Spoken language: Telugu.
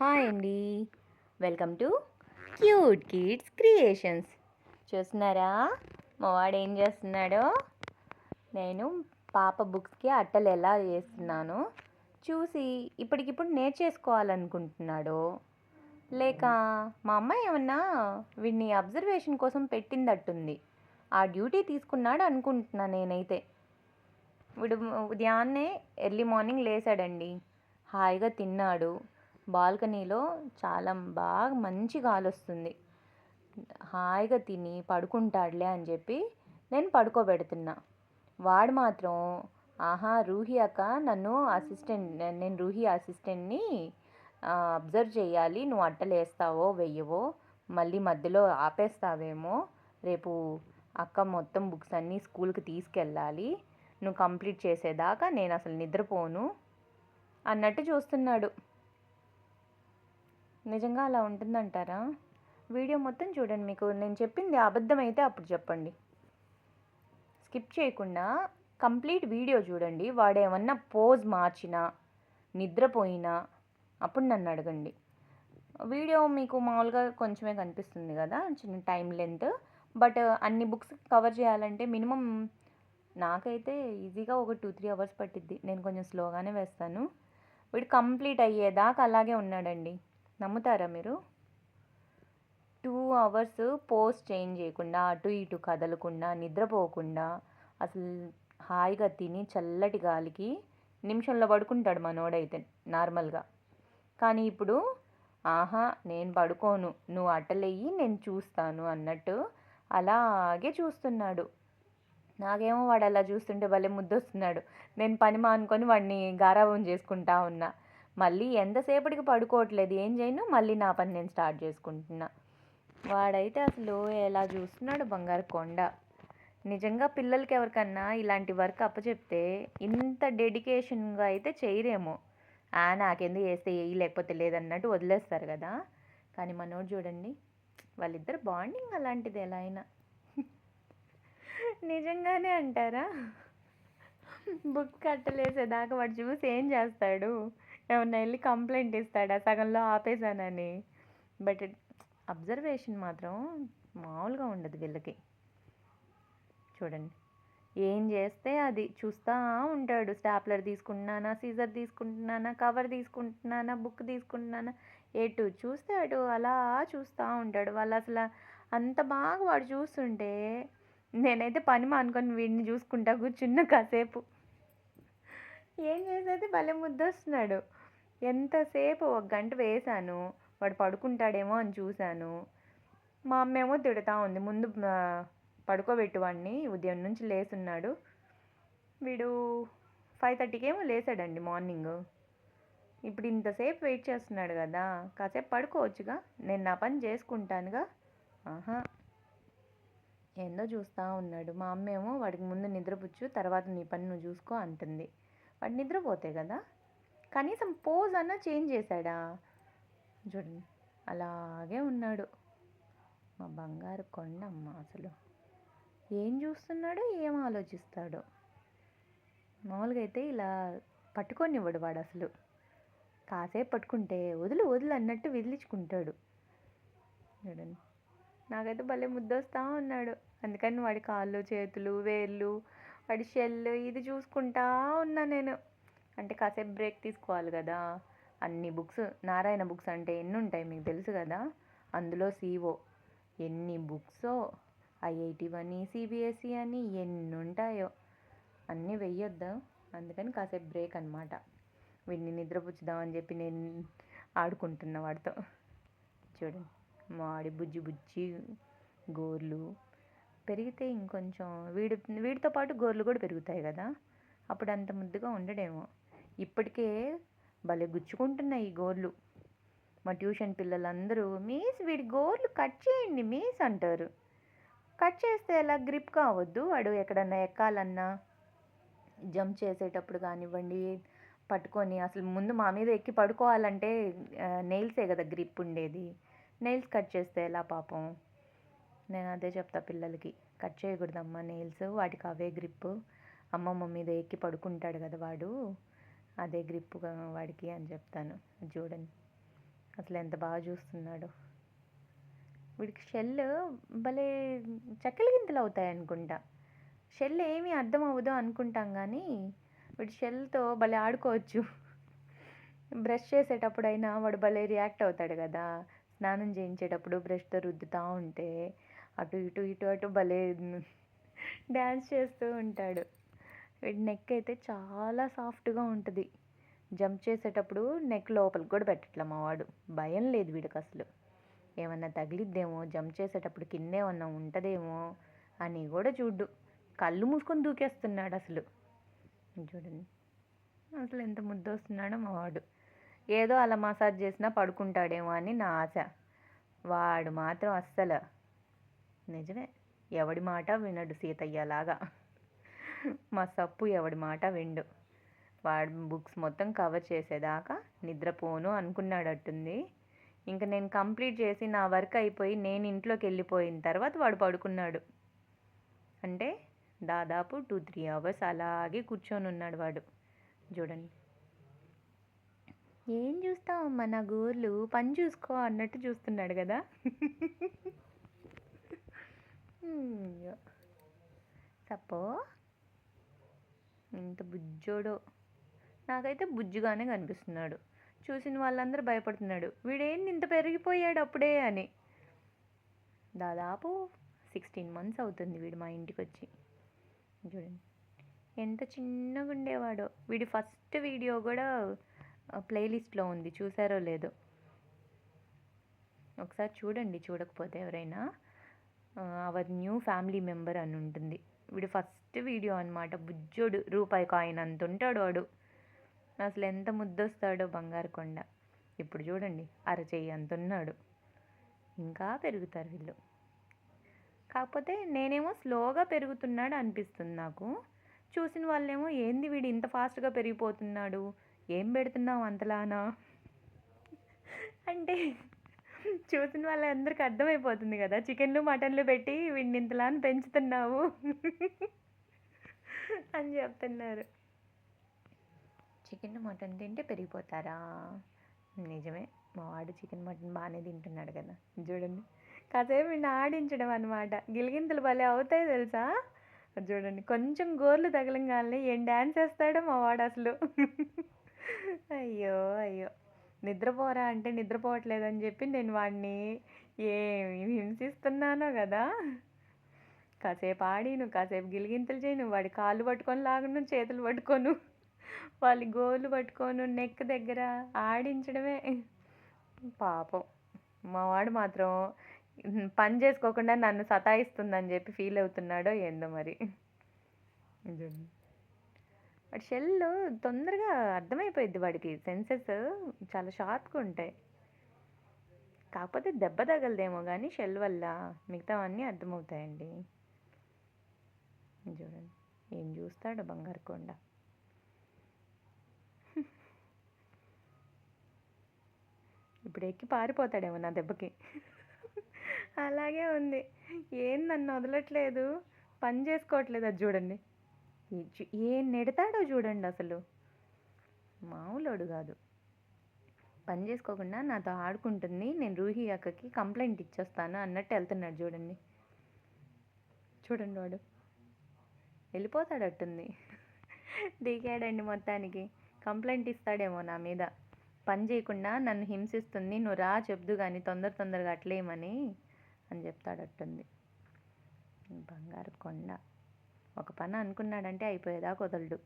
హాయ్ అండి. Welcome to cute kids creations. చూస్తున్నారా మా వాడు ఏం చేస్తున్నాడో? నేను పాప బుక్స్కి అట్టలు ఎలా వేస్తున్నానో చూసి ఇప్పటికిప్పుడు నేర్చేసుకోవాలనుకుంటున్నాడో, లేక మా అమ్మాయి ఏమన్నా వీడిని అబ్జర్వేషన్ కోసం పెట్టిందట్టుంది, ఆ డ్యూటీ తీసుకున్నాడు అనుకుంటున్నా నేనైతే. వీడు ఉదయాన్నే ఎర్లీ మార్నింగ్ లేసాడండి, హాయిగా తిన్నాడు. బాల్కనీలో చాలా బాగా మంచి గాలి వస్తుంది. హాయిగా తిని పడుకుంటాడులే అని చెప్పి నేను పడుకోబెడుతున్నా. వాడు మాత్రం రూహి అక్క నన్ను నేను రూహి అసిస్టెంట్ని అబ్జర్వ్ చేయాలి, నువ్వు అట్టలు వేస్తావో వెయ్యవో, మళ్ళీ మధ్యలో ఆపేస్తావేమో, రేపు అక్క మొత్తం బుక్స్ అన్నీ స్కూల్కి తీసుకెళ్ళాలి, నువ్వు కంప్లీట్ చేసేదాకా నేను అసలు నిద్రపోను అన్నట్టు చూస్తున్నాడు. నిజంగా అలా ఉంటుందంటారా? వీడియో మొత్తం చూడండి, మీకు నేను చెప్పింది అబద్ధమైతే అప్పుడు చెప్పండి. స్కిప్ చేయకుండా కంప్లీట్ వీడియో చూడండి. వాడు ఏమన్నా పోజ్ మార్చినా, నిద్రపోయినా అప్పుడు నన్ను అడగండి. వీడియో మీకు మామూలుగా కొంచెమే కనిపిస్తుంది కదా, చిన్న టైం లెంత్. బట్ అన్ని బుక్స్ కవర్ చేయాలంటే మినిమం నాకైతే ఈజీగా ఒక 2-3 అవర్స్ పట్టిద్ది. నేను కొంచెం స్లోగానే వేస్తాను. వీడు కంప్లీట్ అయ్యేదాకా అలాగే ఉన్నాడండి. నమ్ముతారా మీరు? 2 అవర్స్ పోస్ట్ చేంజ్ చేయకుండా, అటు ఇటు కదలకుండా, నిద్రపోకుండా, అసలు హాయిగా తిని చల్లటి గాలికి నిమిషంలో పడుకుంటాడు మనోడైతే నార్మల్గా. కానీ ఇప్పుడు నేను పడుకోను, నువ్వు అట్టలెయ్యి నేను చూస్తాను అన్నట్టు అలాగే చూస్తున్నాడు. నాకేమో వాడు అలా చూస్తుంటే భలే ముద్దొస్తున్నాడు. నేను పని మానుకొని వాడిని గారాబం చేసుకుంటా ఉన్నా. మళ్ళీ ఎంతసేపటికి పడుకోవట్లేదు, ఏం చేయను, మళ్ళీ నా పని నేను స్టార్ట్ చేసుకుంటున్నా. వాడైతే అసలు ఎలా చూస్తున్నాడు, బంగారు కొండ. నిజంగా పిల్లలకి ఎవరికన్నా ఇలాంటి వర్క్ అప్పచెప్తే ఇంత డెడికేషన్గా అయితే చేయరేమో. నాకెందుకు వేస్తే వేయి లేకపోతే లేదన్నట్టు వదిలేస్తారు కదా. కానీ మనోడు చూడండి, వాళ్ళిద్దరు బాండింగ్ అలాంటిది ఎలా అయినా. నిజంగానే అంటారా? బుక్ కట్టలేసేదాకా వాడు చూసి ఏం చేస్తాడు? ఏమన్నా వెళ్ళి కంప్లైంట్ ఇస్తాడా సగంలో ఆపేశానని? బట్ అబ్జర్వేషన్ మాత్రం మామూలుగా ఉండదు వీళ్ళకి. చూడండి, ఏం చేస్తే అది చూస్తూ ఉంటాడు. స్టాప్లర్ తీసుకుంటున్నానా, సీజర్ తీసుకుంటున్నానా, కవర్ తీసుకుంటున్నానా, బుక్ తీసుకుంటున్నానా, ఎటు చూస్తే అటు అలా చూస్తూ ఉంటాడు. వాళ్ళు అసలు అంత బాగా వాడు చూస్తుంటే నేనైతే పని మానుకొని వీడిని చూసుకుంటా కూర్చున్న కాసేపు. ఏం చేసేది, భలే ముద్దొస్తున్నాడు. ఎంతసేపు 1 గంట వేశాను, వాడు పడుకుంటాడేమో అని చూశాను. మా అమ్మేమో తిడుతూ ఉంది, ముందు పడుకోబెట్టు వాడిని, ఉదయం నుంచి లేస్తున్నాడు. వీడు 5:30కి ఏమో లేసాడండి మార్నింగ్. ఇప్పుడు ఇంతసేపు వెయిట్ చేస్తున్నాడు కదా, కాసేపు పడుకోవచ్చుగా, నేను నా పని చేసుకుంటానుగా. ఏందో చూస్తూ ఉన్నాడు. మా అమ్మేమో వాడికి ముందు నిద్రపుచ్చు, తర్వాత నీ పని నువ్వు చూసుకో అంటుంది. వాడు నిద్రపోతే కదా, కనీసం పోజ్ అన్నా చేంజ్ చేశాడా? చూడండి, అలాగే ఉన్నాడు. మా బంగారు కొండమ్మ అసలు ఏం చూస్తున్నాడో, ఏం ఆలోచిస్తాడో. మామూలుగా అయితే ఇలా పట్టుకొనివ్వడు వాడు అసలు. కాసేపు పట్టుకుంటే వదులు వదులు అన్నట్టు విదిలించుకుంటాడు. చూడండి, నాకైతే భలే ముద్దొస్తూ ఉన్నాడు. అందుకని వాడి కాళ్ళు, చేతులు, వేళ్ళు, వాడి షెల్ ఇది చూసుకుంటా ఉన్నా నేను. అంటే కాసేపు బ్రేక్ తీసుకోవాలి కదా. అన్ని బుక్స్, నారాయణ బుక్స్ అంటే ఎన్ని ఉంటాయి మీకు తెలుసు కదా. అందులో సిఓ ఎన్ని బుక్సో, ఐఐటి అని, సిబిఎస్ఈ అని ఎన్ని ఉంటాయో. అన్నీ వెయ్యొద్దా, అందుకని కాసేపు బ్రేక్ అనమాట. వీడిని నిద్రపుచ్చుదామని చెప్పి నేను ఆడుకుంటున్నా వాడితో. చూడండి, వాడి బుజ్జి బుజ్జి గోర్లు పెరిగితే ఇంకొంచెం వీడితో పాటు గోర్లు కూడా పెరుగుతాయి కదా, అప్పుడు అంత ముద్దుగా ఉండడేమో. ఇప్పటికే భలే గుచ్చుకుంటున్నాయి ఈ గోర్లు. మా ట్యూషన్ పిల్లలందరూ మిస్ వీడి గోర్లు కట్ చేయండి మిస్ అంటారు. కట్ చేస్తే ఎలా, గ్రిప్ కావద్దు వాడు ఎక్కడన్నా ఎక్కాలన్నా, జంప్ చేసేటప్పుడు కానివ్వండి, పట్టుకొని అసలు ముందు మా మీద ఎక్కి పడుకోవాలంటే నెయిల్సే కదా గ్రిప్ ఉండేది. నెయిల్స్ కట్ చేస్తే ఎలా పాపం? నేను అదే చెప్తా పిల్లలకి, కట్ చేయకూడదమ్మా నెయిల్స్, వాటికి అవే గ్రిప్. అమ్మమ్మ మీద ఎక్కి పడుకుంటాడు కదా వాడు, అదే గ్రిప్ వాడికి అని చెప్తాను. చూడండి, అసలు ఎంత బాగా చూస్తున్నాడో. వీడికి షెల్ భలే చక్కెల గింతలు అవుతాయి అనుకుంటా. షెల్ ఏమీ అర్థం అవ్వదు అనుకుంటాం కానీ వీడు షెల్తో భలే ఆడుకోవచ్చు. బ్రష్ చేసేటప్పుడైనా వాడు భలే రియాక్ట్ అవుతాడు కదా. స్నానం చేయించేటప్పుడు బ్రష్తో రుద్దుతూ ఉంటే అటు ఇటు ఇటు అటు భలే డ్యాన్స్ చేస్తూ ఉంటాడు. వీడి నెక్ అయితే చాలా సాఫ్ట్గా ఉంటుంది. జంప్ చేసేటప్పుడు నెక్ లోపలికి కూడా పెట్టట్లే మా వాడు. భయం లేదు వీడికి అసలు. ఏమన్నా తగిలిద్దేమో, జంప్ చేసేటప్పుడు కింద ఏమన్నా ఉంటుందేమో అని కూడా చూడ్డు. కళ్ళు మూసుకొని దూకేస్తున్నాడు అసలు. చూడండి అసలు ఎంత ముద్దు వస్తున్నాడో మా వాడు. ఏదో అలా మసాజ్ చేసినా పడుకుంటాడేమో అని నా ఆశ. వాడు మాత్రం అస్సలు నిజమే ఎవడి మాట వినడు సీతయ్యలాగా. మా సప్పు ఎవడి మాట విండు. వాడు బుక్స్ మొత్తం కవర్ చేసేదాకా నిద్రపోను అనుకున్నాడట్టుంది. ఇంకా నేను కంప్లీట్ చేసి నా వర్క్ అయిపోయి నేను ఇంట్లోకి వెళ్ళిపోయిన తర్వాత వాడు పడుకున్నాడు. అంటే దాదాపు 2-3 అవర్స్ అలాగే కూర్చొని ఉన్నాడు వాడు. చూడండి ఏం చూస్తావమ్మా నా గోర్లు, పని చూసుకో అన్నట్టు చూస్తున్నాడు కదా. సప్పో ఎంత బుజ్జోడో. నాకైతే బుజ్జిగానే కనిపిస్తున్నాడు. చూసిన వాళ్ళందరూ భయపడుతున్నాడు, వీడేంది ఇంత పెరిగిపోయాడు అప్పుడే అని. దాదాపు 16 months అవుతుంది వీడు మా ఇంటికి వచ్చి. చూడండి ఎంత చిన్నగా ఉండేవాడో. వీడి ఫస్ట్ వీడియో కూడా ప్లేలిస్ట్లో ఉంది, చూసారో లేదో ఒకసారి చూడండి, చూడకపోతే ఎవరైనా. అవర్ న్యూ ఫ్యామిలీ మెంబర్ అని ఉంటుంది. వీడు ఫస్ట్ వీడియో అనమాట. బుజ్జోడు, రూపాయి కాయిన్ అంత ఉంటాడు వాడు. అసలు ఎంత ముద్దొస్తాడో బంగారు కొండ. ఇప్పుడు చూడండి అరచెయ్యి అంత ఉన్నాడు. ఇంకా పెరుగుతారు వీళ్ళు. కాకపోతే నేనేమో స్లోగా పెరుగుతున్నాడు అనిపిస్తుంది నాకు. చూసిన వాళ్ళేమో ఏంది వీడు ఇంత ఫాస్ట్గా పెరిగిపోతున్నాడు, ఏం పెడుతున్నావు అంతలానా అంటే చూసిన వాళ్ళందరికీ అర్థమైపోతుంది కదా, చికెన్లు మటన్లు పెట్టి వీడిని ఇంతలాని పెంచుతున్నావు అని చెప్తున్నారు. చికెన్ మటన్ తింటే పెరిగిపోతారా? నిజమే, మా వాడు చికెన్ మటన్ బాగానే తింటున్నాడు కదా. చూడండి కాసేపు వీడిని ఆడించడం అనమాట. గిలిగింతలు భలే అవుతాయి తెలుసా. చూడండి కొంచెం గోర్లు తగలంగానే ఏం డ్యాన్స్ వేస్తాడో మా వాడు అసలు. అయ్యో అయ్యో, నిద్రపోరా అంటే నిద్రపోవట్లేదని చెప్పి నేను వాడిని ఏమి హింసిస్తున్నానో కదా. కాసేపు ఆడిను, కాసేపు గిలిగింతలు చేయను, వాడి కాళ్ళు పట్టుకొని లాగను, చేతులు పట్టుకోను, వాళ్ళ గోలు పట్టుకోను, నెక్ దగ్గర ఆడించడమే. పాపం మా వాడు మాత్రం పని చేసుకోకుండా నన్ను సతాయిస్తుందని చెప్పి ఫీల్ అవుతున్నాడో ఏందో మరి. వాడి షెల్ తొందరగా అర్థమైపోయింది, వాడికి సెన్సెస్ చాలా షార్ప్గా ఉంటాయి. కాకపోతే దెబ్బ తగలదేమో కానీ షెల్ వల్ల మిగతావన్నీ అర్థమవుతాయండి. చూడండి ఏం చూస్తాడో బంగారు కొండ. ఇప్పుడు ఎక్కి పారిపోతాడేమో నా దెబ్బకి. అలాగే ఉంది, ఏం నన్ను వదలట్లేదు, పని చేసుకోవట్లేదు. అది చూడండి ఏం నెడతాడో చూడండి, అసలు మామూలోడు కాదు. పని చేసుకోకుండా నాతో ఆడుకుంటుంది, నేను రూహి అక్కకి కంప్లైంట్ ఇచ్చేస్తాను అన్నట్టు వెళ్తున్నాడు. చూడండి చూడండి వాడు వెళ్ళిపోతాడట్టుంది. దిగాడండి మొత్తానికి. కంప్లైంట్ ఇస్తాడేమో నా మీద, పని చేయకుండా నన్ను హింసిస్తుంది, నువ్వు రా చెప్దు కానీ తొందరగా అట్లేయమని అని చెప్తాడట్టుంది. బంగారు కొండ. ఒక పని అనుకున్నాడంటే అయిపోయేదాకా వదలడు.